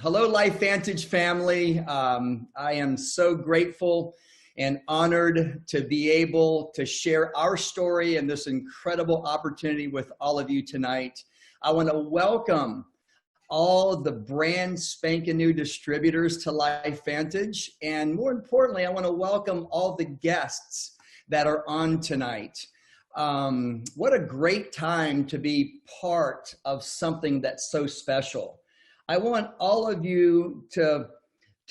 Hello, Life Vantage family. I am so grateful and honored to be able to share our story and this incredible opportunity with all of you tonight. I want to welcome all the brand spanking new distributors to Life Vantage. And more importantly, I want to welcome all the guests that are on tonight. What a great time to be part of something that's so special. I want all of you to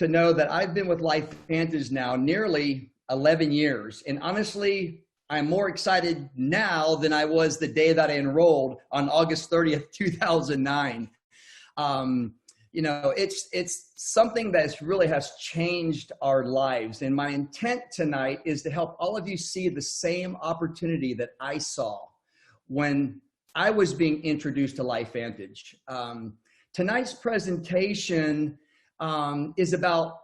know that I've been with Life Vantage now nearly 11 years. And honestly, I'm more excited now than I was the day that I enrolled on August 30th, 2009. You know, it's something that really has changed our lives. And my intent tonight is to help all of you see the same opportunity that I saw when I was being introduced to Life Vantage. Tonight's presentation is about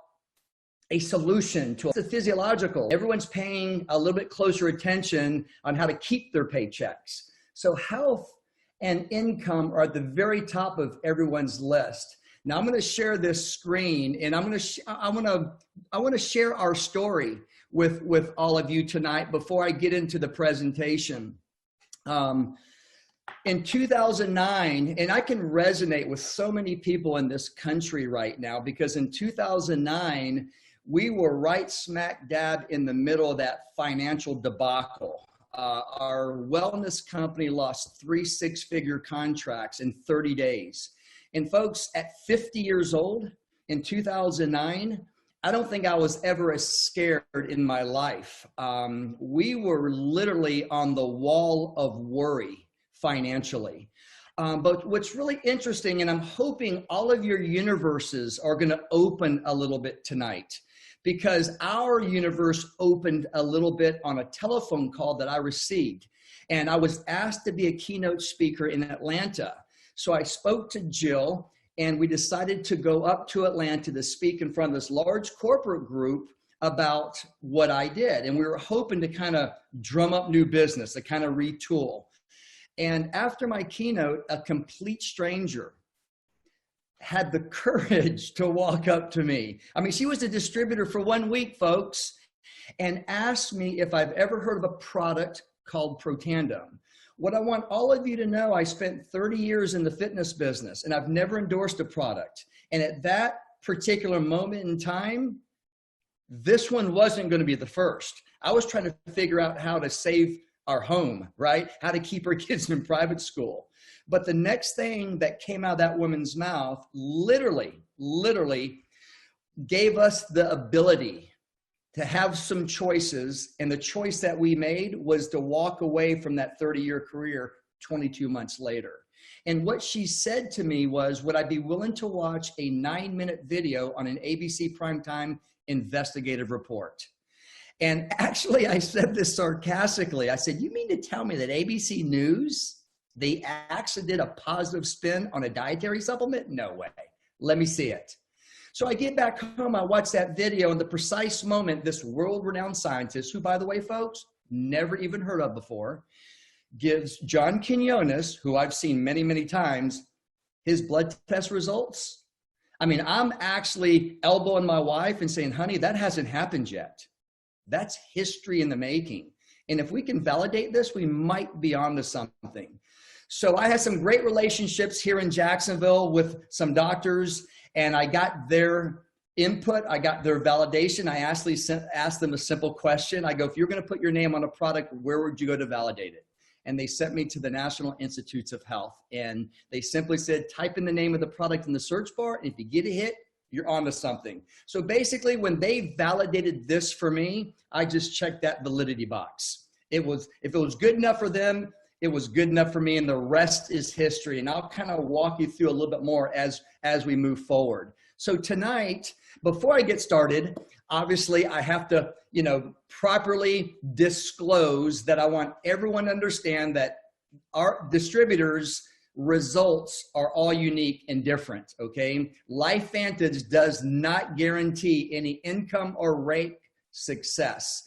a solution to the physiological. Everyone's paying a little bit closer attention on how to keep their paychecks. So health and income are at the very top of everyone's list. Now I'm going to share this screen, and I want to share our story with all of you tonight before I get into the presentation. In 2009, and I can resonate with so many people in this country right now, because in 2009, we were right smack dab in the middle of that financial debacle. Our wellness company lost 3 six-figure contracts in 30 days. And folks, at 50 years old in 2009, I don't think I was ever as scared in my life. We were literally on the wall of worry financially. But what's really interesting, and I'm hoping all of your universes are going to open a little bit tonight, because our universe opened a little bit on a telephone call that I received. And I was asked to be a keynote speaker in Atlanta. So I spoke to Jill, and we decided to go up to Atlanta to speak in front of this large corporate group about what I did. And we were hoping to kind of drum up new business, to kind of retool. And after my keynote, a complete stranger had the courage to walk up to me. I mean, she was a distributor for 1 week, folks, and asked me if I've ever heard of a product called Protandim. What I want all of you to know, I spent 30 years in the fitness business, and I've never endorsed a product. And at that particular moment in time, this one wasn't going to be the first. I was trying to figure out how to save our home, right? How to keep our kids in private school. But the next thing that came out of that woman's mouth literally gave us the ability to have some choices. And the choice that we made was to walk away from that 30-year career 22 months later. And what she said to me was, would I be willing to watch a 9-minute video on an ABC primetime investigative report? And actually, I said this sarcastically. I said, you mean to tell me that ABC News, they actually did a positive spin on a dietary supplement? No way. Let me see it. So I get back home, I watch that video, and the precise moment, this world-renowned scientist, who, by the way, folks, never even heard of before, gives John Quinones, who I've seen many, many times, his blood test results. I mean, I'm actually elbowing my wife and saying, honey, that hasn't happened yet. That's history in the making. And if we can validate this, we might be onto something. So I had some great relationships here in Jacksonville with some doctors, and I got their input. I got their validation. I asked them a simple question. I go, if you're going to put your name on a product, where would you go to validate it? And they sent me to the National Institutes of Health. And they simply said, type in the name of the product in the search bar, and if you get a hit, you're onto something. So basically, when they validated this for me, I just checked that validity box. If it was good enough for them, it was good enough for me, and the rest is history. And I'll kind of walk you through a little bit more as we move forward. So tonight, before I get started, obviously I have to, properly disclose that I want everyone to understand that our distributors' results are all unique and different, okay? Life Vantage does not guarantee any income or rate success.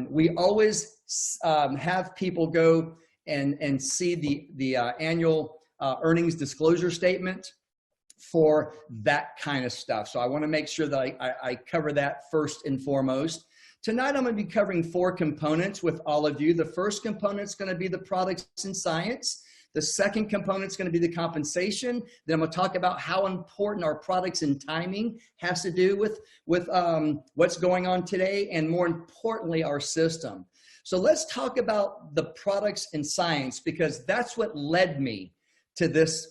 We always have people go and see the annual earnings disclosure statement for that kind of stuff. So I want to make sure that I cover that first and foremost. Tonight, I'm going to be covering 4 components with all of you. The first component is going to be the products and science. The second component is going to be the compensation. Then I'm going to talk about how important our products and timing has to do with what's going on today, and more importantly, our system. So let's talk about the products and science, because that's what led me to this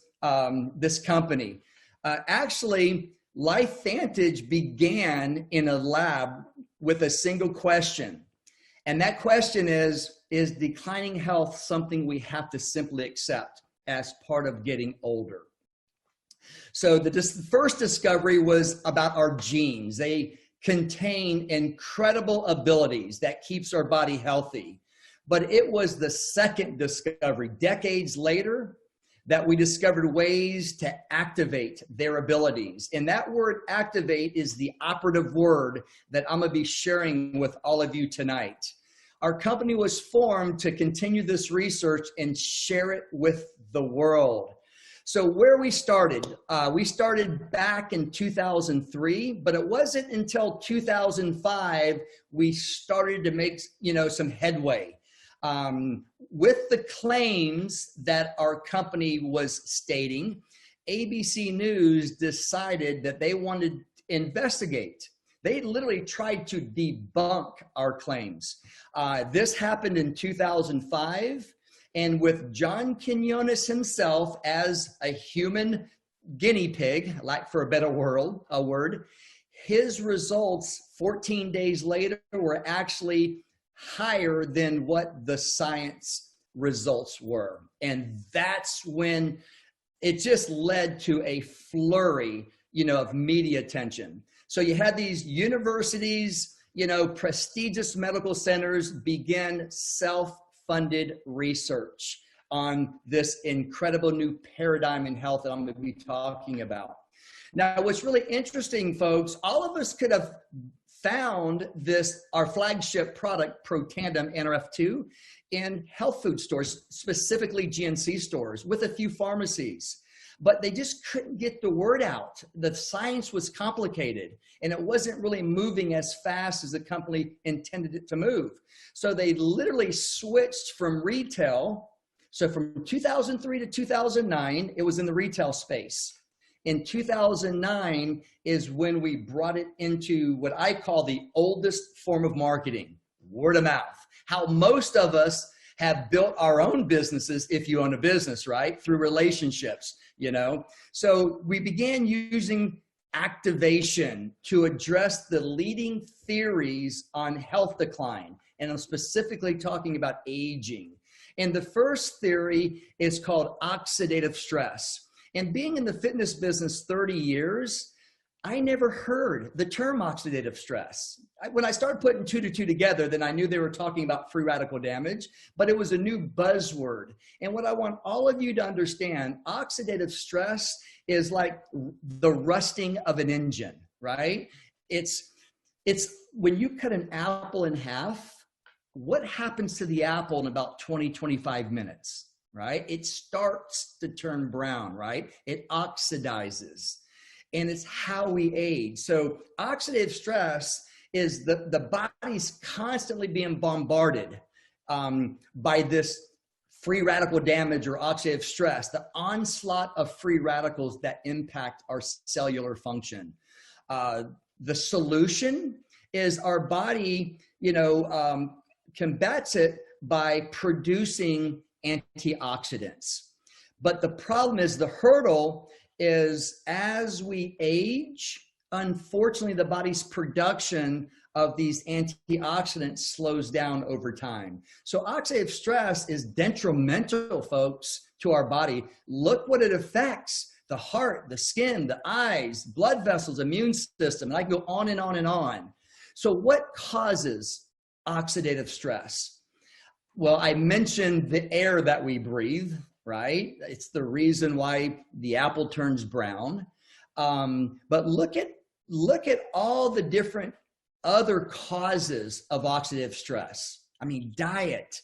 company. Actually, Life Vantage began in a lab with a single question. And that question is declining health something we have to simply accept as part of getting older? So the first discovery was about our genes. They contain incredible abilities that keeps our body healthy. But it was the second discovery, decades later, that we discovered ways to activate their abilities. And that word activate is the operative word that I'm going to be sharing with all of you tonight. Our company was formed to continue this research and share it with the world. So where we started back in 2003, but it wasn't until 2005 we started to make, some headway. With the claims that our company was stating, ABC News decided that they wanted to investigate. They literally tried to debunk our claims. This happened in 2005, and with John Quinones himself as a human guinea pig, like for a better word, his results 14 days later were actually higher than what the science results were. And that's when it just led to a flurry, of media attention. So you had these universities, prestigious medical centers begin self-funded research on this incredible new paradigm in health that I'm going to be talking about. Now, what's really interesting, folks, all of us could have found our flagship product, Protandim NRF2, in health food stores, specifically GNC stores, with a few pharmacies. But they just couldn't get the word out. The science was complicated, and it wasn't really moving as fast as the company intended it to move. So they literally switched from retail. So from 2003 to 2009, it was in the retail space. In 2009 is when we brought it into what I call the oldest form of marketing, word of mouth. How most of us have built our own businesses, if you own a business, right? Through relationships, So we began using activation to address the leading theories on health decline. And I'm specifically talking about aging. And the first theory is called oxidative stress. And being in the fitness business 30 years, I never heard the term oxidative stress. When I started putting 2 to 2 together, then I knew they were talking about free radical damage, but it was a new buzzword. And what I want all of you to understand, oxidative stress is like the rusting of an engine, right? It's when you cut an apple in half, what happens to the apple in about 20, 25 minutes? Right? It starts to turn brown, right? It oxidizes, and it's how we age. So oxidative stress is the body's constantly being bombarded by this free radical damage or oxidative stress, the onslaught of free radicals that impact our cellular function. The solution is our body, combats it by producing antioxidants. But the problem is, the hurdle is, as we age, unfortunately, the body's production of these antioxidants slows down over time. So oxidative stress is detrimental, folks, to our body. Look what it affects: the heart, the skin, the eyes, blood vessels, immune system, and I can go on and on and on. So what causes oxidative stress? Well, I mentioned the air that we breathe, right? It's the reason why the apple turns brown. But look at all the different other causes of oxidative stress. I mean, diet,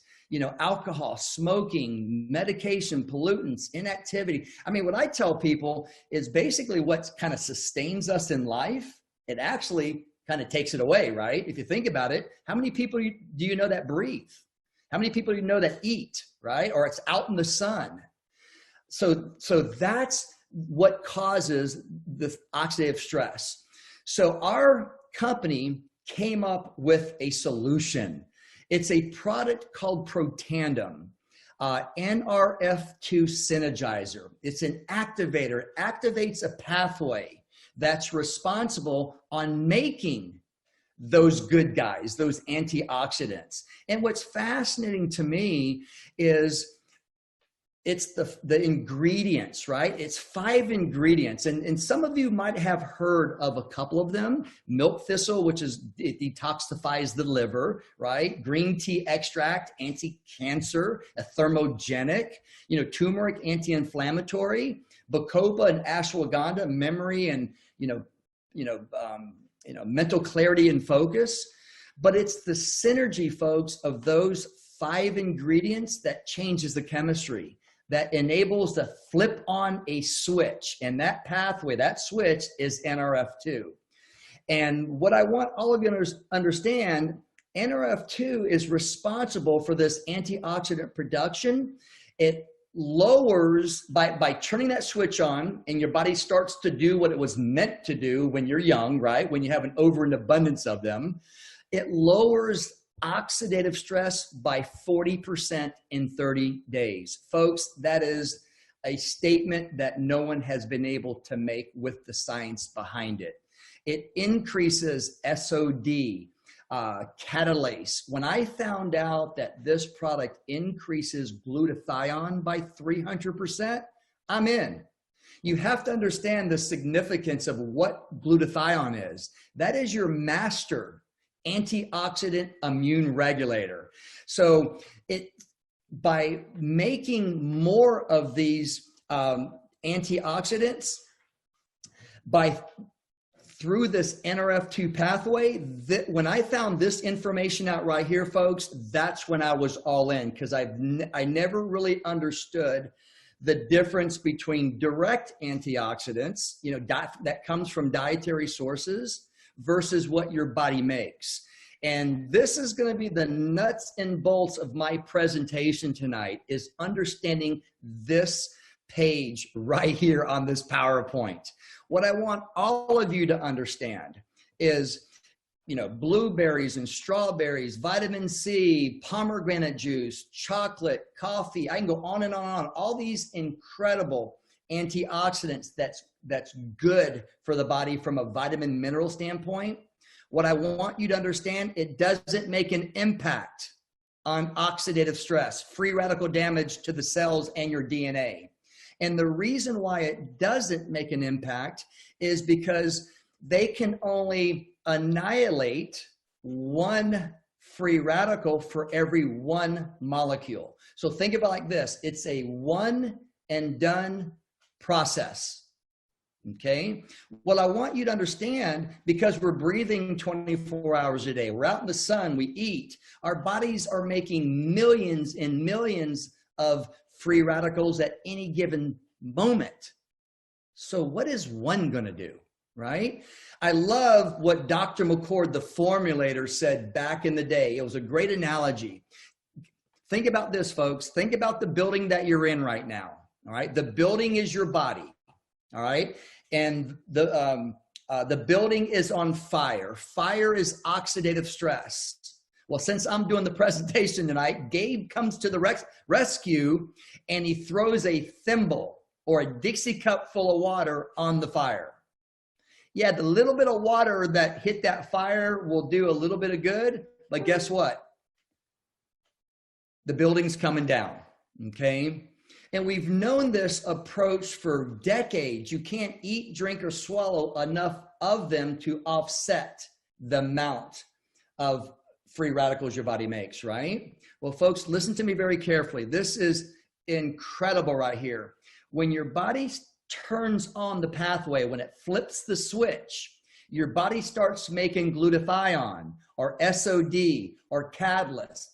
alcohol, smoking, medication, pollutants, inactivity. I mean, what I tell people is basically what kind of sustains us in life. It actually kind of takes it away, right? If you think about it, how many people do you know that breathe? How many people do you know that eat, right? Or it's out in the sun. So that's what causes the oxidative stress. So our company came up with a solution. It's a product called Protandem, NRF2 Synergizer. It's an activator, activates a pathway that's responsible on making those good guys, those antioxidants. And what's fascinating to me is it's the ingredients, right? It's 5 ingredients. And some of you might have heard of a couple of them. Milk thistle, which it detoxifies the liver, right? Green tea extract, anti-cancer, a thermogenic, turmeric, anti-inflammatory, bacopa and ashwagandha, memory and, mental clarity and focus. But it's the synergy, folks, of those 5 ingredients that changes the chemistry, that enables to flip on a switch. And that pathway, that switch is NRF2. And what I want all of you to understand, NRF2 is responsible for this antioxidant production. It lowers, by turning that switch on, and your body starts to do what it was meant to do when you're young, right? When you have an over and abundance of them, it lowers oxidative stress by 40% in 30 days. Folks, that is a statement that no one has been able to make with the science behind it. It increases SOD, catalase. When I found out that this product increases glutathione by 300%, I'm in. You have to understand the significance of what glutathione is. That is your master antioxidant immune regulator. So by making more of these antioxidants through this NRF2 pathway, when I found this information out right here, folks, that's when I was all in, because I never really understood the difference between direct antioxidants, that comes from dietary sources, versus what your body makes. And this is going to be the nuts and bolts of my presentation tonight, is understanding this page right here on this PowerPoint. What I want all of you to understand is, blueberries and strawberries, vitamin C, pomegranate juice, chocolate, coffee. I can go on and on. All these incredible antioxidants that's good for the body from a vitamin mineral standpoint. What I want you to understand, it doesn't make an impact on oxidative stress, free radical damage to the cells and your DNA. And the reason why it doesn't make an impact is because they can only annihilate 1 free radical for every 1 molecule. So think about it like this. It's a one and done process. Okay. Well, I want you to understand, because we're breathing 24 hours a day, we're out in the sun, we eat, our bodies are making millions and millions of free radicals at any given moment. So what is one going to do, right? I love what Dr. McCord, the formulator, said back in the day. It was a great analogy. Think about this, folks. Think about the building that you're in right now. All right. The building is your body. All right. And the building is on fire. Fire is oxidative stress. Well, since I'm doing the presentation tonight, Gabe comes to the rescue, and he throws a thimble or a Dixie cup full of water on the fire. Yeah, the little bit of water that hit that fire will do a little bit of good, but guess what? The building's coming down, okay? And we've known this approach for decades. You can't eat, drink, or swallow enough of them to offset the amount of free radicals your body makes, right? Well, folks, listen to me very carefully. This is incredible right here. When your body turns on the pathway, when it flips the switch, your body starts making glutathione or SOD or catalase.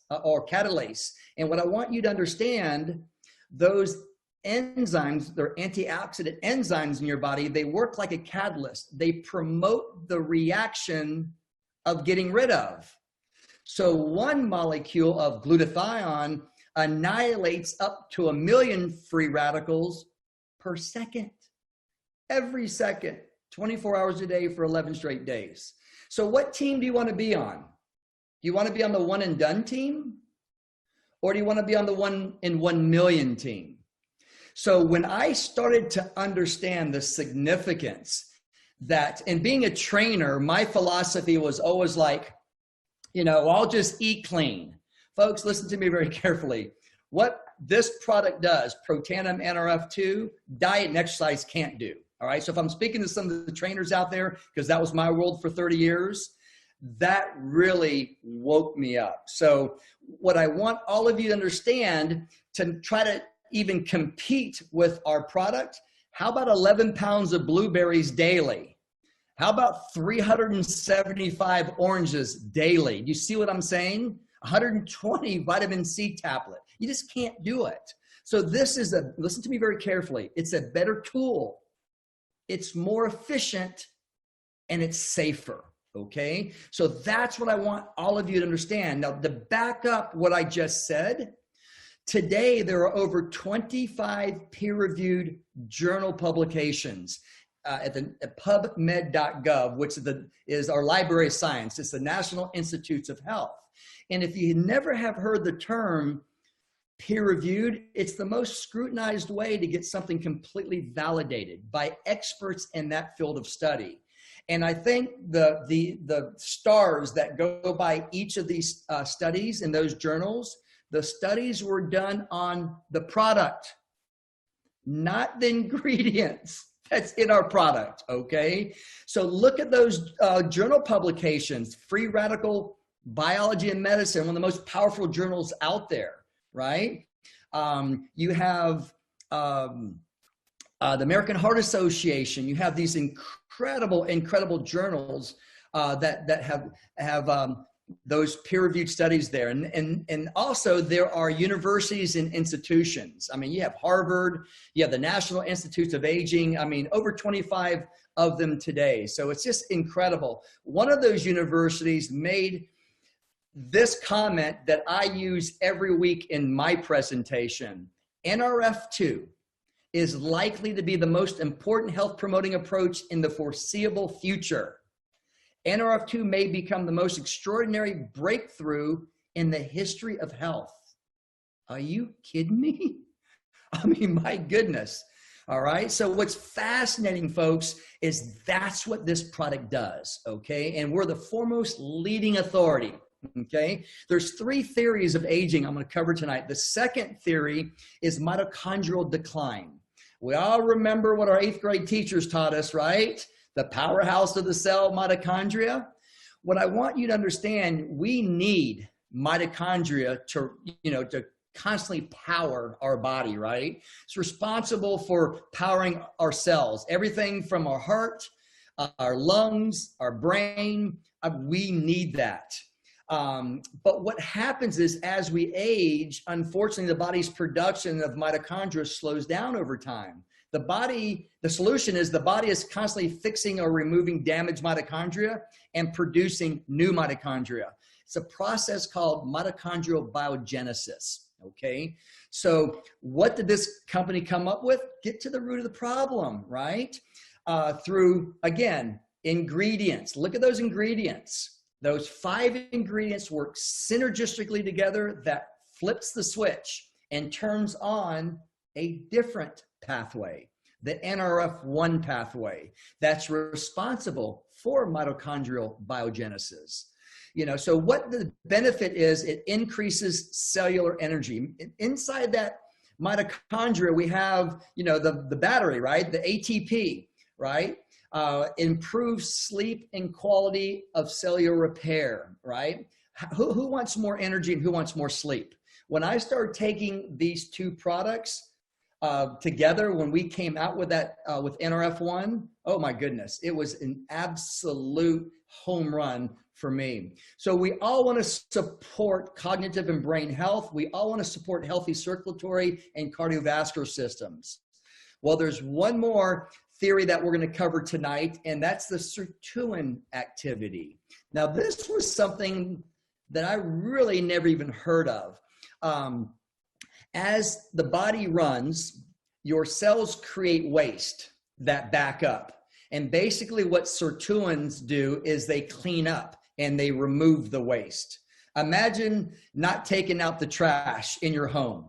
And what I want you to understand, those enzymes, they're antioxidant enzymes in your body, they work like a catalyst. They promote the reaction of getting rid of. So one molecule of glutathione annihilates up to 1 million free radicals per second, every second, 24 hours a day for 11 straight days. So what team do you want to be on? Do you want to be on the one and done team? Or do you want to be on the 1 in 1 million team? So when I started to understand the significance that, and being a trainer, my philosophy was always like, I'll just eat clean. Folks, listen to me very carefully. What this product does, Protandim NRF2, diet and exercise can't do. All right. So if I'm speaking to some of the trainers out there, because that was my world for 30 years, that really woke me up. So what I want all of you to understand, to try to even compete with our product, how about 11 pounds of blueberries daily? How about 375 oranges daily? You see what I'm saying? 120 vitamin C tablet. You just can't do it. So this is listen to me very carefully. It's a better tool. It's more efficient and it's safer. Okay. So that's what I want all of you to understand. Now, to back up what I just said, today there are over 25 peer-reviewed journal publications at PubMed.gov, which is our Library of Science. It's the National Institutes of Health. And if you never have heard the term peer-reviewed, it's the most scrutinized way to get something completely validated by experts in that field of study. And I think the stars that go by each of these studies in those journals, the studies were done on the product, not the ingredients that's in our product, okay? So look at those journal publications, Free Radical Biology and Medicine, one of the most powerful journals out there, right? You have the American Heart Association. You have these incredible journals that have those peer-reviewed studies there. And also there are universities and institutions. I mean, you have Harvard, you have the National Institutes of Aging. I mean, over 25 of them today. So it's just incredible. One of those universities made this comment that I use every week in my presentation. NRF2 is likely to be the most important health promoting approach in the foreseeable future. NRF2 may become the most extraordinary breakthrough in the history of health. Are you kidding me? I mean, my goodness. All right. So what's fascinating, folks, is that's what this product does. Okay. And we're the foremost leading authority. Okay. There's 3 theories of aging I'm going to cover tonight. The second theory is mitochondrial decline. We all remember what our 8th grade teachers taught us, right? The powerhouse of the cell, mitochondria. What I want you to understand, we need mitochondria to constantly power our body, right? It's responsible for powering our cells, everything from our heart, our lungs, our brain. We need that. But what happens is, as we age, unfortunately, the body's production of mitochondria slows down over time. The solution is the body is constantly fixing or removing damaged mitochondria and producing new mitochondria. It's a process called mitochondrial biogenesis, okay? So what did this company come up with? Get to the root of the problem, right? Through, again, ingredients. Look at those ingredients. Those 5 ingredients work synergistically together that flips the switch and turns on a different pathway, the NRF1 pathway, that's responsible for mitochondrial biogenesis. So what the benefit is, it increases cellular energy. Inside that mitochondria, we have, the battery, right? The ATP, right? Improves sleep and quality of cellular repair, right? Who wants more energy and who wants more sleep? When I started taking these 2 products, together when we came out with that, with NRF1, oh my goodness, it was an absolute home run for me. So we all want to support cognitive and brain health. We all want to support healthy circulatory and cardiovascular systems. Well, there's one more theory that we're going to cover tonight, and that's the sirtuin activity. Now, this was something that I really never even heard of. As the body runs, your cells create waste that back up. And basically what sirtuins do is they clean up and they remove the waste. Imagine not taking out the trash in your home.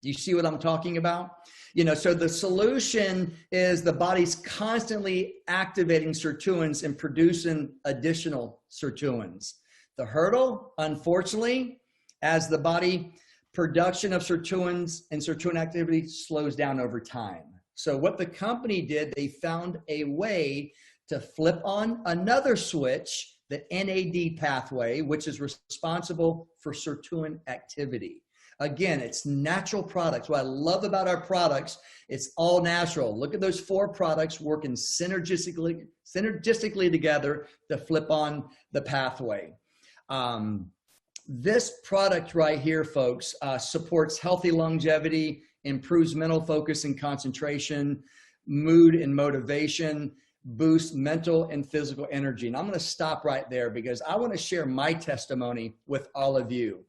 Do you see what I'm talking about? You know, so the solution is the body's constantly activating sirtuins and producing additional sirtuins. The hurdle, unfortunately, as the body production of sirtuins and sirtuin activity slows down over time. So what the company did, they found a way to flip on another switch, the NAD pathway, which is responsible for sirtuin activity. Again, it's natural products. What I love about our products, it's all natural. Look at those 4 products working synergistically together to flip on the pathway. This product right here, folks, supports healthy longevity, improves mental focus and concentration, mood and motivation, boosts mental and physical energy. And I'm going to stop right there because I want to share my testimony with all of you.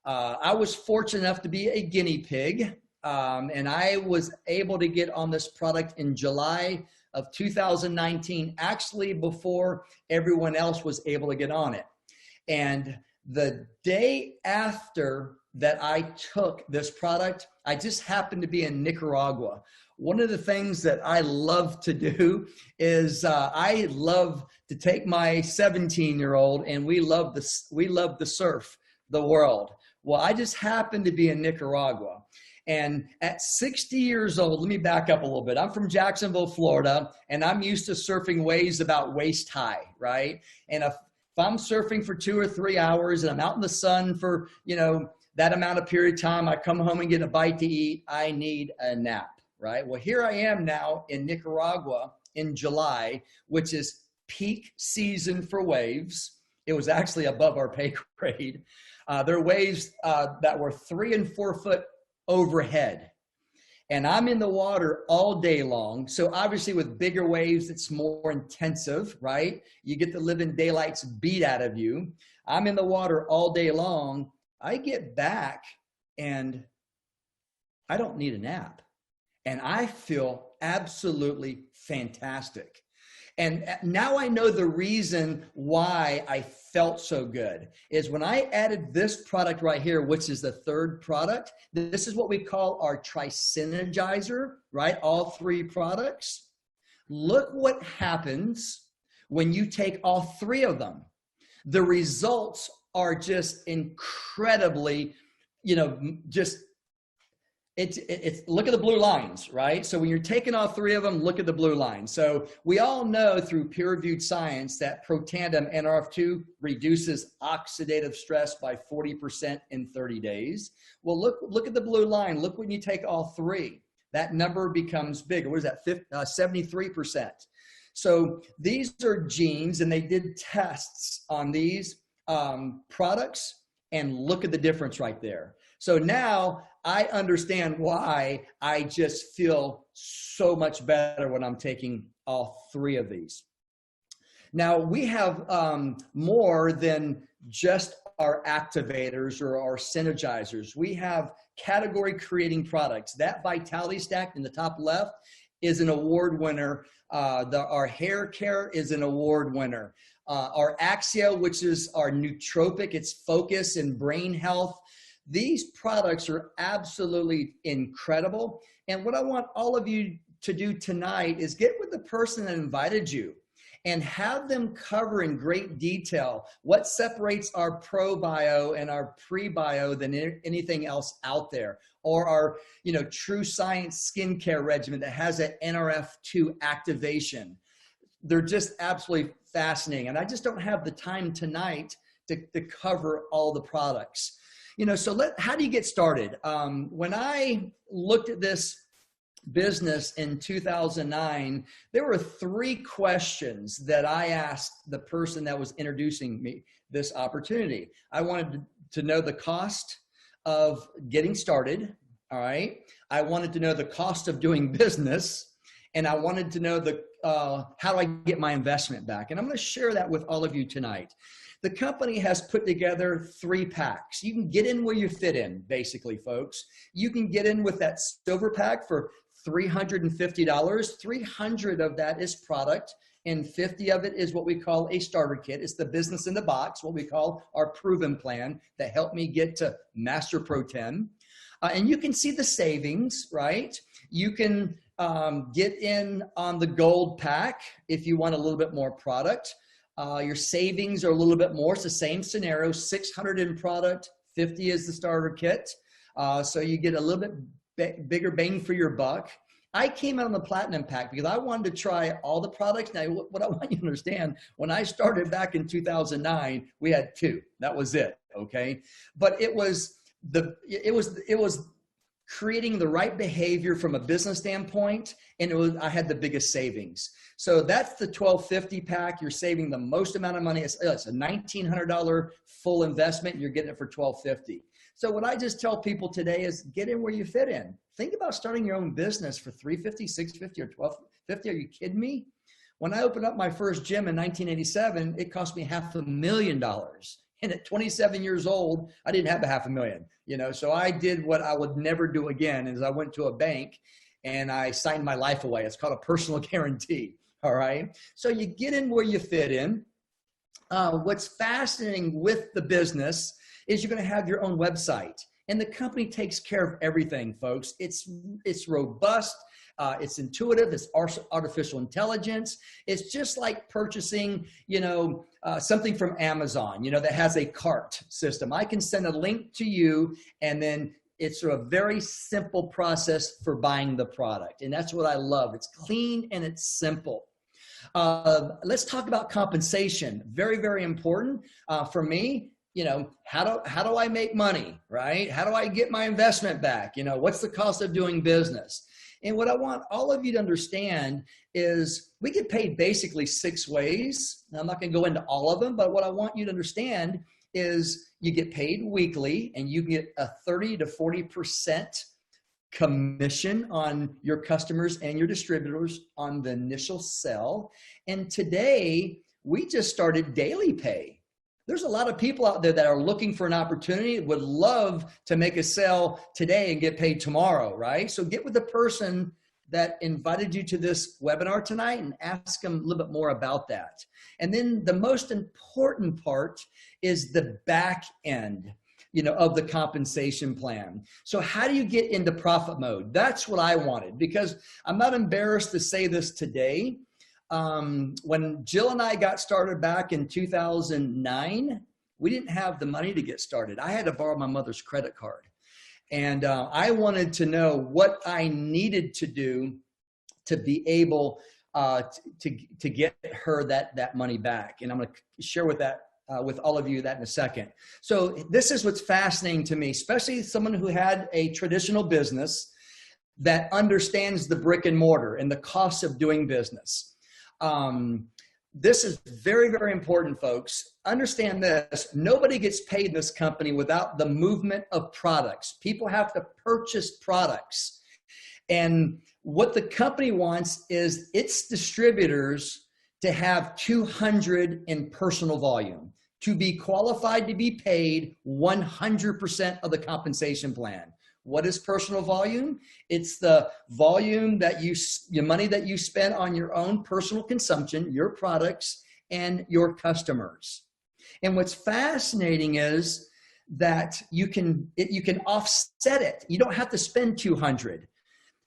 I was fortunate enough to be a guinea pig, and I was able to get on this product in July of 2019, actually before everyone else was able to get on it. And the day after that I took this product, I just happened to be in Nicaragua. One of the things that I love to do is I love to take my 17-year-old and we love to surf the world. Well, I just happened to be in Nicaragua. And at 60 years old, let me back up a little bit. I'm from Jacksonville, Florida, and I'm used to surfing waves about waist high, right? And if I'm surfing for 2 or 3 hours and I'm out in the sun for, you know, that amount of period of time, I come home and get a bite to eat, I need a nap, right? Well, here I am now in Nicaragua in July, which is peak season for waves. It was actually above our pay grade. There are waves that were 3 and 4 foot overhead. And I'm in the water all day long. So obviously with bigger waves, it's more intensive, right? You get the living daylights beat out of you. I'm in the water all day long. I get back and I don't need a nap. And I feel absolutely fantastic. And now I know the reason why I felt so good is when I added this product right here, which is the 3rd product. This is what we call our Tri-Synergizer, right? All 3 products. Look what happens when you take all 3 of them. The results are just incredibly, you know, just it's look at the blue lines, right? So when you're taking all 3 of them, look at the blue lines. So we all know through peer-reviewed science that Protandim NRF2 reduces oxidative stress by 40% in 30 days. Well, look at the blue line. Look when you take all 3. That number becomes bigger. What is that? 73%. So these are genes, and they did tests on these products, and look at the difference right there. So now I understand why I just feel so much better when I'm taking all 3 of these. Now we have more than just our activators or our synergizers. We have category creating products. That Vitality Stack in the top left is an award winner. Our hair care is an award winner. Our Axia, which is our nootropic, it's focus and brain health. These products are absolutely incredible. And what I want all of you to do tonight is get with the person that invited you and have them cover in great detail what separates our ProBio and our pre-bio than anything else out there, or our, you know, True Science skincare regimen that has an NRF2 activation. They're just absolutely fascinating. And I just don't have the time tonight to cover all the products. So how do you get started? When I looked at this business in 2009, there were 3 questions that I asked the person that was introducing me this opportunity. I wanted to know the cost of getting started. All right. I wanted to know the cost of doing business, and I wanted to know how do I get my investment back? And I'm going to share that with all of you tonight. The company has put together 3 packs. You can get in where you fit in, basically, folks. You can get in with that silver pack for $350. $300 of that is product, and $50 of it is what we call a starter kit. It's the business in the box, what we call our proven plan that helped me get to Master Pro 10. And you can see the savings, right? You can get in on the gold pack if you want a little bit more product. Your savings are a little bit more. It's the same scenario, $600 in product, $50 is the starter kit. So you get a little bit bigger bang for your buck. I came out on the platinum pack because I wanted to try all the products. Now, what I want you to understand, when I started back in 2009, we had 2. That was it, okay? But it was creating the right behavior from a business standpoint, and I had the biggest savings. So that's the $1,250 pack. You're saving the most amount of money. It's a $1,900 full investment, and you're getting it for $1,250. So what I just tell people today is get in where you fit in. Think about starting your own business for $350, $650, or $1,250. Are you kidding me? When I opened up my first gym in 1987, it cost me $500,000. And at 27 years old, I didn't have $500,000, so I did what I would never do again, is I went to a bank and I signed my life away. It's called a personal guarantee. All right. So you get in where you fit in. What's fascinating with the business is you're going to have your own website, and the company takes care of everything, folks. It's robust. It's intuitive. It's artificial intelligence. It's just like purchasing, something from Amazon, that has a cart system. I can send a link to you, and then it's a very simple process for buying the product. And that's what I love. It's clean and it's simple. Let's talk about compensation. Very, very important for me. How do I make money, right? How do I get my investment back? What's the cost of doing business? And what I want all of you to understand is we get paid basically 6 ways. Now, I'm not going to go into all of them, but what I want you to understand is you get paid weekly, and you can get a 30 to 40% commission on your customers and your distributors on the initial sell. And today, we just started daily pay. There's a lot of people out there that are looking for an opportunity, would love to make a sale today and get paid tomorrow, right? So get with the person that invited you to this webinar tonight and ask them a little bit more about that. And then the most important part is the back end, of the compensation plan. So how do you get into profit mode? That's what I wanted, because I'm not embarrassed to say this today. When Jill and I got started back in 2009, we didn't have the money to get started. I had to borrow my mother's credit card. And I wanted to know what I needed to do to be able to get her that money back. And I'm going to share with all of you that in a second. So this is what's fascinating to me, especially someone who had a traditional business that understands the brick and mortar and the cost of doing business. This is very, very important, folks. Understand this. Nobody gets paid in this company without the movement of products. People have to purchase products. And what the company wants is its distributors to have 200 in personal volume, to be qualified to be paid 100% of the compensation plan. What is personal volume? It's the volume that your money that you spend on your own personal consumption, your products, and your customers. And what's fascinating is that you can offset it. You don't have to spend 200.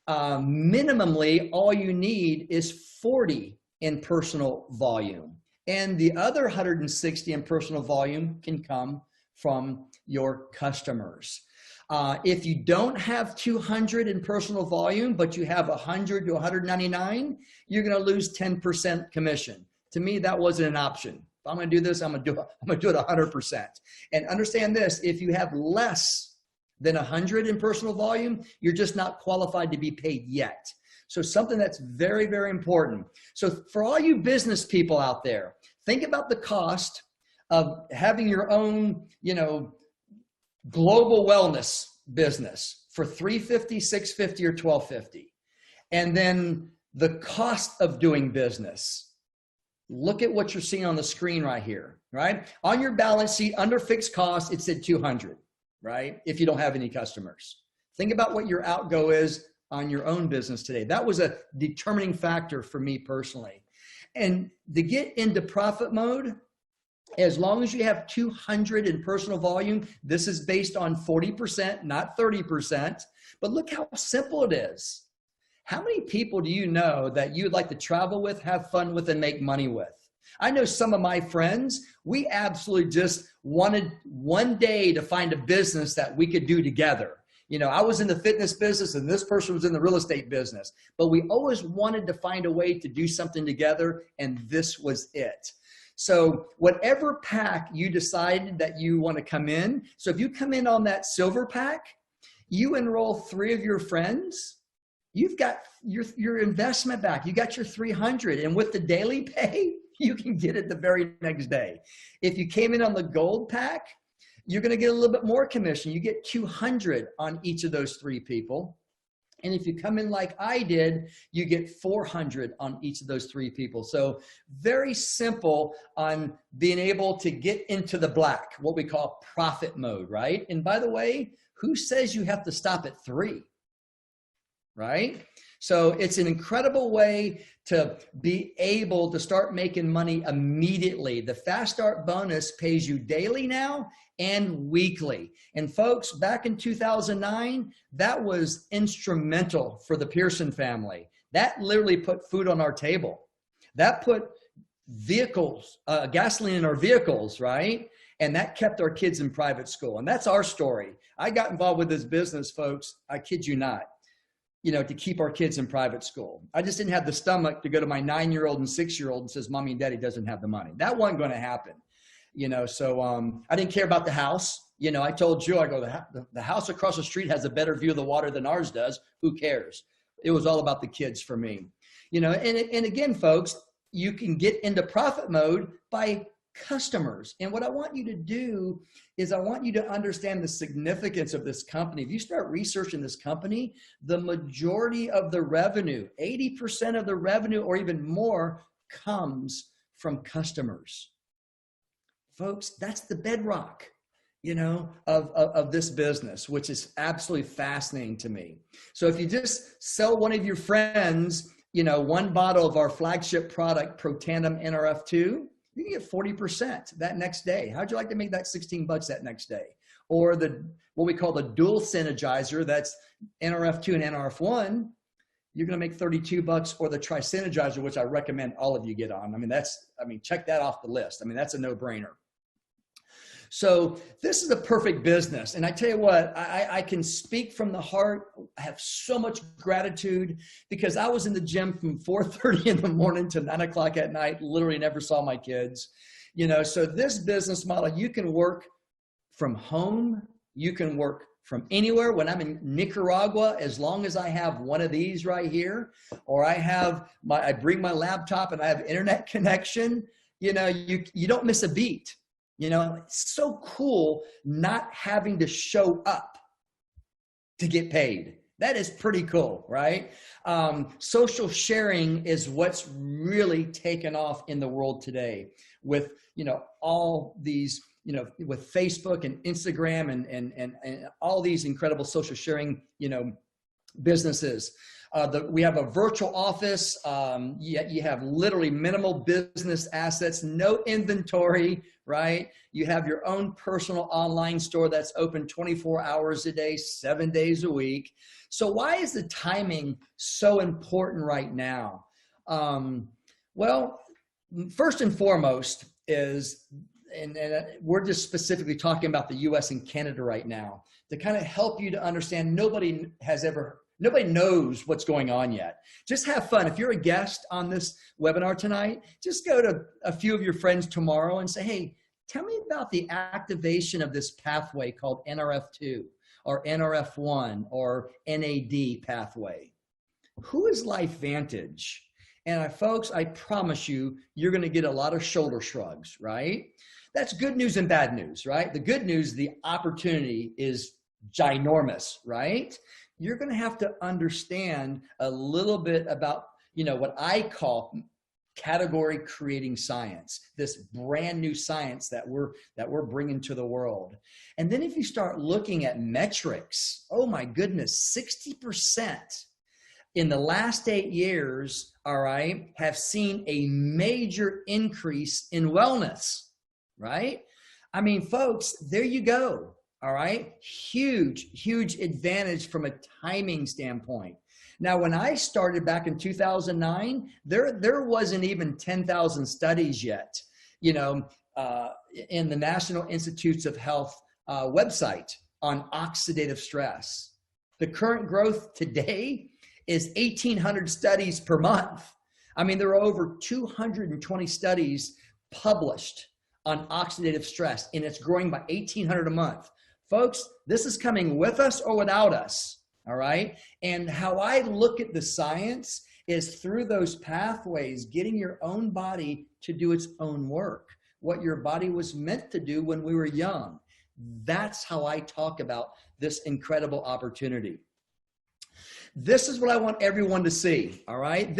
Minimally, all you need is 40 in personal volume. And the other 160 in personal volume can come from your customers. If you don't have 200 in personal volume, but you have 100 to 199, you're going to lose 10% commission. To me, that wasn't an option. If I'm going to do this, I'm going to do it 100%. And understand this, if you have less than 100 in personal volume, you're just not qualified to be paid yet. So something that's very, very important. So for all you business people out there, think about the cost of having your own, global wellness business for $350, $650, or $1,250. And then the cost of doing business. Look at what you're seeing on the screen right here, right? On your balance sheet, under fixed costs, it said 200, right? If you don't have any customers. Think about what your outgo is on your own business today. That was a determining factor for me personally. And to get into profit mode, as long as you have 200 in personal volume, this is based on 40%, not 30%. But look how simple it is. How many people do you know that you'd like to travel with, have fun with, and make money with? I know some of my friends, we absolutely just wanted one day to find a business that we could do together. I was in the fitness business and this person was in the real estate business, but we always wanted to find a way to do something together, and this was it. So whatever pack you decided that you want to come in, so if you come in on that silver pack, you enroll 3 of your friends, you've got your investment back. You got your 300, and with the daily pay, you can get it the very next day. If you came in on the gold pack, you're going to get a little bit more commission. You get 200 on each of those 3 people. And if you come in like I did, you get 400 on each of those 3 people. So very simple on being able to get into the black, what we call profit mode, right? And by the way, who says you have to stop at 3, right? So it's an incredible way to be able to start making money immediately. The Fast Start bonus pays you daily now and weekly. And folks, back in 2009, that was instrumental for the Pearson family. That literally put food on our table. That put gasoline in our vehicles, right? And that kept our kids in private school. And that's our story. I got involved with this business, folks, I kid you not, to keep our kids in private school. I just didn't have the stomach to go to my 9-year-old and 6-year-old and says, Mommy and Daddy doesn't have the money. That wasn't going to happen. So I didn't care about the house. I told you, I go, the house across the street has a better view of the water than ours does. Who cares? It was all about the kids for me. And again, folks, you can get into profit mode by customers. And what I want you to do is I want you to understand the significance of this company. If you start researching this company, the majority of the revenue, 80% of the revenue or even more, comes from customers. Folks, that's the bedrock, of this business, which is absolutely fascinating to me. So if you just sell one of your friends, 1 bottle of our flagship product, Pro Tandem NRF2, you can get 40% that next day. How'd you like to make that $16 that next day? Or what we call the dual synergizer, that's NRF2 and NRF1, you're going to make $32, or the tri-synergizer, which I recommend all of you get on. Check that off the list. That's a no-brainer. So this is a perfect business. And I tell you what, I can speak from the heart. I have so much gratitude because I was in the gym from 4:30 in the morning to 9 o'clock at night, literally never saw my kids. So this business model, you can work from home. You can work from anywhere. When I'm in Nicaragua, as long as I have one of these right here, or I bring my laptop and I have internet connection, you don't miss a beat. It's so cool not having to show up to get paid. That is pretty cool, right? Social sharing is what's really taken off in the world today with, all these, with Facebook and Instagram and all these incredible social sharing, businesses. We have a virtual office. You have literally minimal business assets, no inventory, right? You have your own personal online store that's open 24 hours a day, 7 days a week. So why is the timing so important right now? Well, first and foremost is, and we're just specifically talking about the US and Canada right now, to kind of help you to understand, nobody has ever Nobody knows what's going on yet. Just have fun. If you're a guest on this webinar tonight, just go to a few of your friends tomorrow and say, hey, tell me about the activation of this pathway called NRF2 or NRF1 or NAD pathway. Who is Life Vantage? And folks, I promise you, you're going to get a lot of shoulder shrugs, right? That's good news and bad news, right? The good news, the opportunity is ginormous, right? You're going to have to understand a little bit about, what I call category creating science, this brand new science that we're bringing to the world. And then if you start looking at metrics, oh my goodness, 60% in the last 8 years, all right, have seen a major increase in wellness, right? I mean, folks, there you go. All right. Huge advantage from a timing standpoint. Now, when I started back in 2009, there wasn't even 10,000 studies yet, in the National Institutes of Health website on oxidative stress. The current growth today is 1,800 studies per month. I mean, there are over 220 studies published on oxidative stress, and it's growing by 1,800 a month. Folks, this is coming with us or without us, all right? And how I look at the science is through those pathways, getting your own body to do its own work, what your body was meant to do when we were young. That's how I talk about this incredible opportunity. This is what I want everyone to see, all right?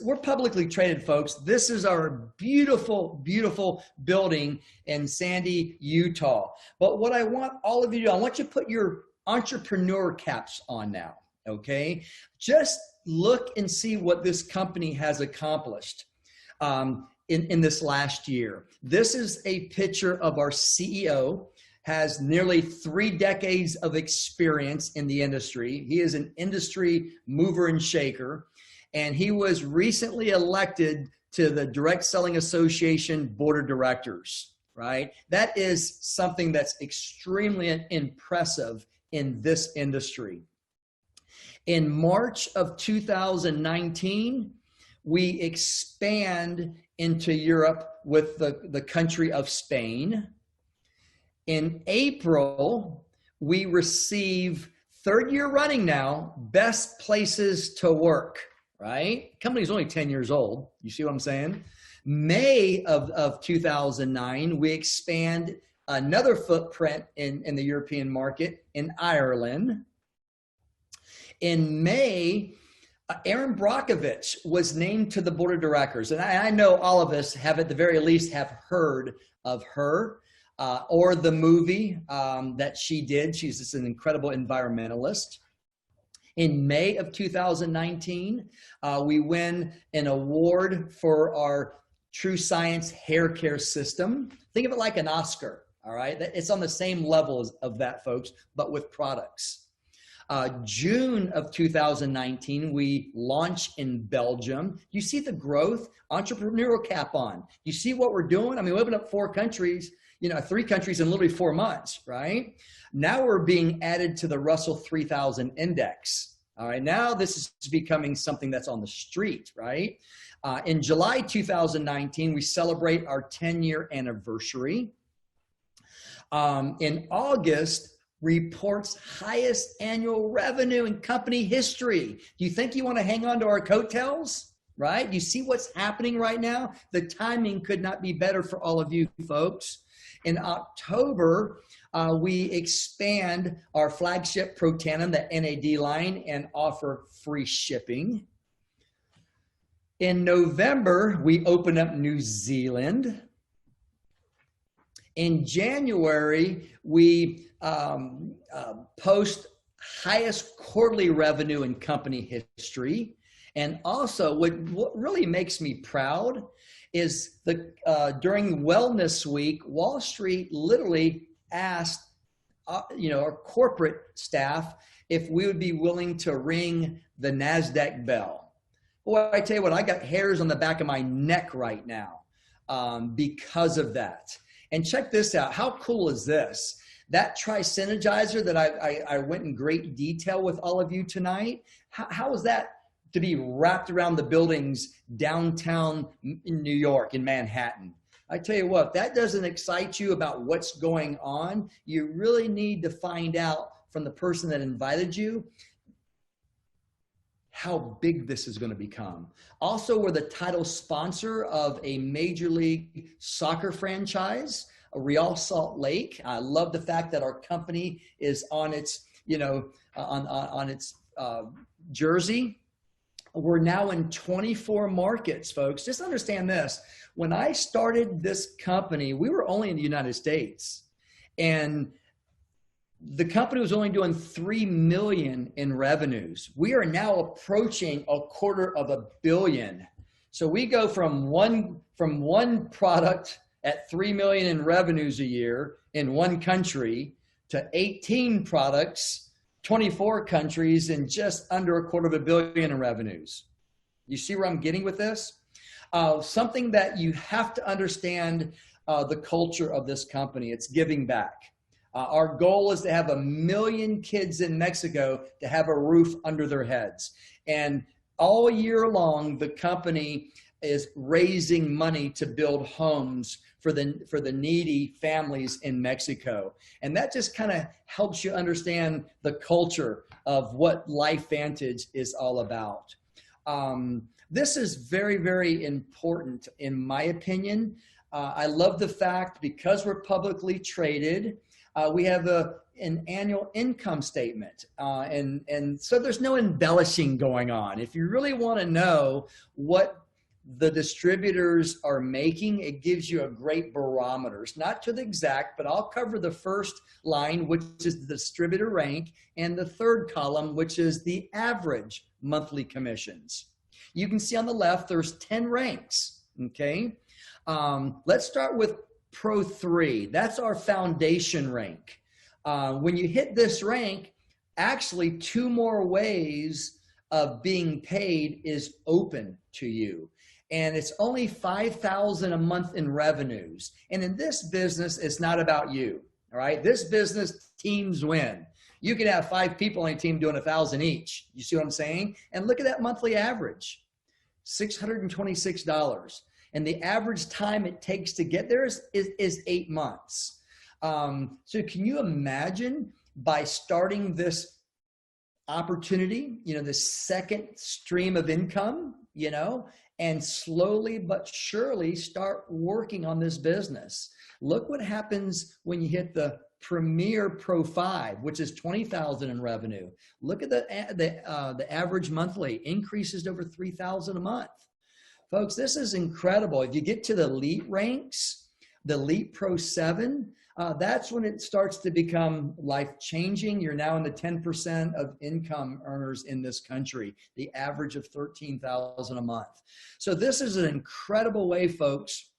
We're publicly traded, folks. This is our beautiful, beautiful building in Sandy, Utah. But what I want all of you to do, I want you to put your entrepreneur caps on now, okay? Just look and see what this company has accomplished in this last year. This is a picture of our CEO. Has nearly 3 decades of experience in the industry. He is an industry mover and shaker, and he was recently elected to the Direct Selling Association Board of Directors, right? That is something that's extremely impressive in this industry. In March of 2019, we expand into Europe with the country of Spain. In April, we receive 3rd year running now, best places to work, right? Company's only 10 years old. You see what I'm saying? May of 2009, we expand another footprint in the European market in Ireland. In May, Erin Brockovich was named to the board of directors. And I know all of us have at the very least have heard of her. Or the movie that she did. She's just an incredible environmentalist. In May of 2019, we win an award for our True Science hair care system. Think of it like an Oscar, all right? It's on the same level of that, folks, but with products. June of 2019, we launch in Belgium. You see the growth, entrepreneurial cap on. You see what we're doing? I mean, we opened up 4 countries. 3 countries in literally 4 months, right? Now we're being added to the Russell 3000 index. All right, now this is becoming something that's on the street, right? In July 2019, we celebrate our 10-year anniversary. In August, reports highest annual revenue in company history. Do you think you want to hang on to our coattails? Right? You see what's happening right now? The timing could not be better for all of you folks. In October, we expand our flagship Protanum, the NAD line, and offer free shipping. In November, we open up New Zealand. In January, we post highest quarterly revenue in company history. And also, what really makes me proud is during Wellness Week, Wall Street literally asked, our corporate staff if we would be willing to ring the NASDAQ bell. Boy, I tell you what, I got hairs on the back of my neck right now because of that. And check this out. How cool is this? That tri-synergizer that I went in great detail with all of you tonight, how is that to be wrapped around the buildings downtown in New York, in Manhattan? I tell you what, if that doesn't excite you about what's going on, you really need to find out from the person that invited you how big this is going to become. Also, we're the title sponsor of a Major League Soccer franchise, Real Salt Lake. I love the fact that our company is on its, on its jersey. We're now in 24 markets, folks. Just understand this. When I started this company, we were only in the United States. And the company was only doing 3 million in revenues. We are now approaching $250 million. So we go from one product at 3 million in revenues a year in one country to 18 products, 24 countries, and just under $250 million in revenues. You see where I'm getting with this? Something that you have to understand, the culture of this company. It's giving back. Our goal is to have 1 million kids in Mexico to have a roof under their heads. And all year long, the company is raising money to build homes for the needy families in Mexico. And that just kind of helps you understand the culture of what Life Vantage is all about. This is very, very important in my opinion. I love the fact, because we're publicly traded, we have an annual income statement. And so there's no embellishing going on. If you really want to know what the distributors are making, it gives you a great barometer. It's not to the exact, but I'll cover the first line, which is the distributor rank, and the third column, which is the average monthly commissions. You can see on the left, there's 10 ranks, okay? Let's start with Pro 3. That's our foundation rank. When you hit this rank, actually 2 more ways of being paid is open to you. And it's only $5,000 a month in revenues. And in this business, it's not about you, all right? This business, teams win. You can have 5 people on a team doing $1,000 each. You see what I'm saying? And look at that monthly average, $626. And the average time it takes to get there is 8 months. So can you imagine, by starting this opportunity, this second stream of income, and slowly but surely start working on this business? Look what happens when you hit the Premier Pro 5, which is $20,000 in revenue. Look at the average monthly increases to over $3,000 a month. Folks, this is incredible. If you get to the elite ranks, the Elite Pro 7, that's when it starts to become life-changing. You're now in the 10% of income earners in this country, the average of $13,000 a month. So this is an incredible way, folks,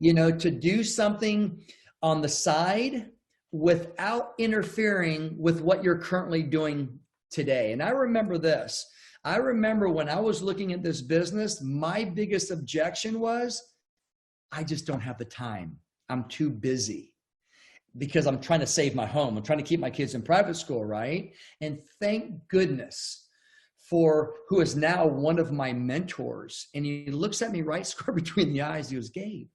to do something on the side without interfering with what you're currently doing today. And I remember this. I remember when I was looking at this business, my biggest objection was, I just don't have the time. I'm too busy, because I'm trying to save my home. I'm trying to keep my kids in private school, right? And thank goodness for who is now one of my mentors. And he looks at me right square between the eyes. He goes, Gabe,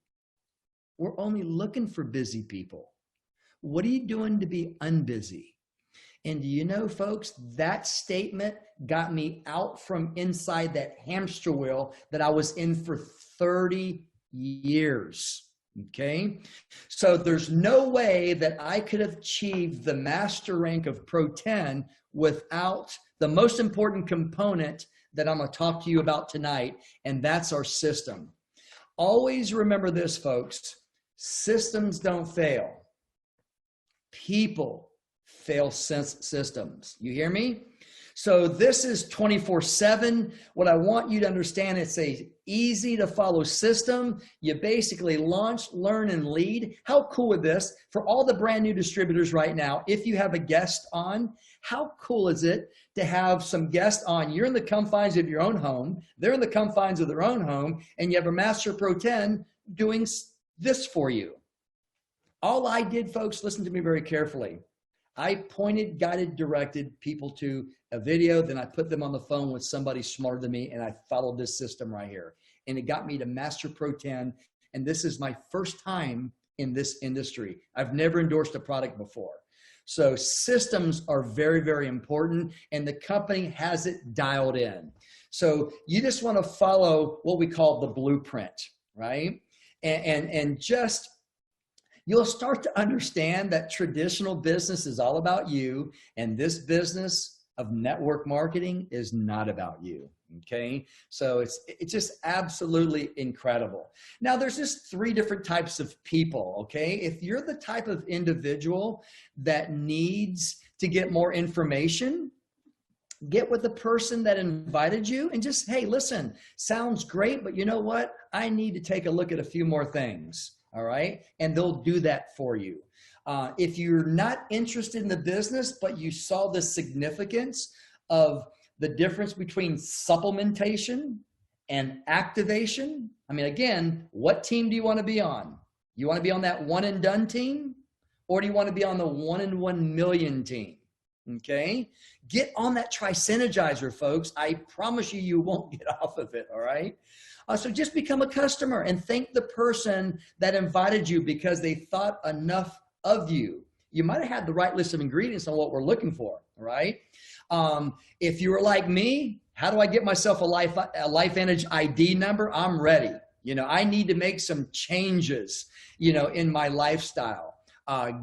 we're only looking for busy people. What are you doing to be unbusy? And folks, that statement got me out from inside that hamster wheel that I was in for 30 years. Okay. So there's no way that I could have achieved the master rank of Pro 10 without the most important component that I'm going to talk to you about tonight. And that's our system. Always remember this, folks. Systems don't fail. People fail systems. You hear me? So this is 24/7. What I want you to understand, it's a easy to follow system. You basically launch, learn, and lead. How cool is this for all the brand new distributors right now? If you have a guest on, how cool is it to have some guests on? You're in the confines of your own home. They're in the confines of their own home, and you have a Master Pro 10 doing this for you. All I did, folks, listen to me very carefully. I pointed, guided, directed people to a video. Then I put them on the phone with somebody smarter than me. And I followed this system right here. And it got me to Master Pro 10. And this is my first time in this industry. I've never endorsed a product before. So systems are very, very important. And the company has it dialed in. So you just want to follow what we call the blueprint, right? And just, you'll start to understand that traditional business is all about you, and this business of network marketing is not about you. Okay. So it's just absolutely incredible. Now there's just 3 different types of people. Okay. If you're the type of individual that needs to get more information, get with the person that invited you and just, hey, listen, sounds great, but you know what? I need to take a look at a few more things. All right. And they'll do that for you. If you're not interested in the business, but you saw the significance of the difference between supplementation and activation. I mean, again, what team do you want to be on? You want to be on that one and done team, or do you want to be on the 1 in 1 million team? Okay. Get on that Tri-Synergizer, folks. I promise you, you won't get off of it. All right. So just become a customer and thank the person that invited you because they thought enough of you. You might have had the right list of ingredients on what we're looking for. Right. If you were like me, how do I get myself a LifeVantage ID number? I'm ready. You know, I need to make some changes, you know, in my lifestyle.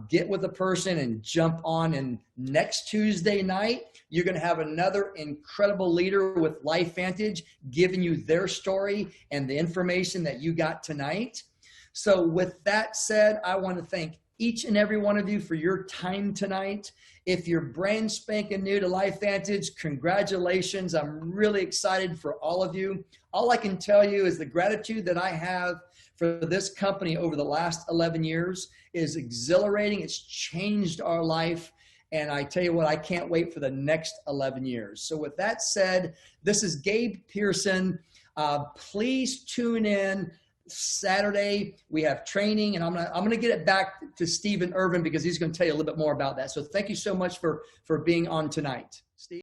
Get with a person and jump on. And next Tuesday night, you're going to have another incredible leader with Life Vantage giving you their story and the information that you got tonight. So with that said, I want to thank each and every one of you for your time tonight. If you're brand spanking new to Life Vantage, congratulations. I'm really excited for all of you. All I can tell you is the gratitude that I have for this company over the last 11 years is exhilarating. It's changed our life. And I tell you what, I can't wait for the next 11 years. So with that said, this is Gabe Pearson. Please tune in Saturday. We have training, and I'm gonna get it back to Stephen Irvin because he's going to tell you a little bit more about that. So thank you so much for being on tonight.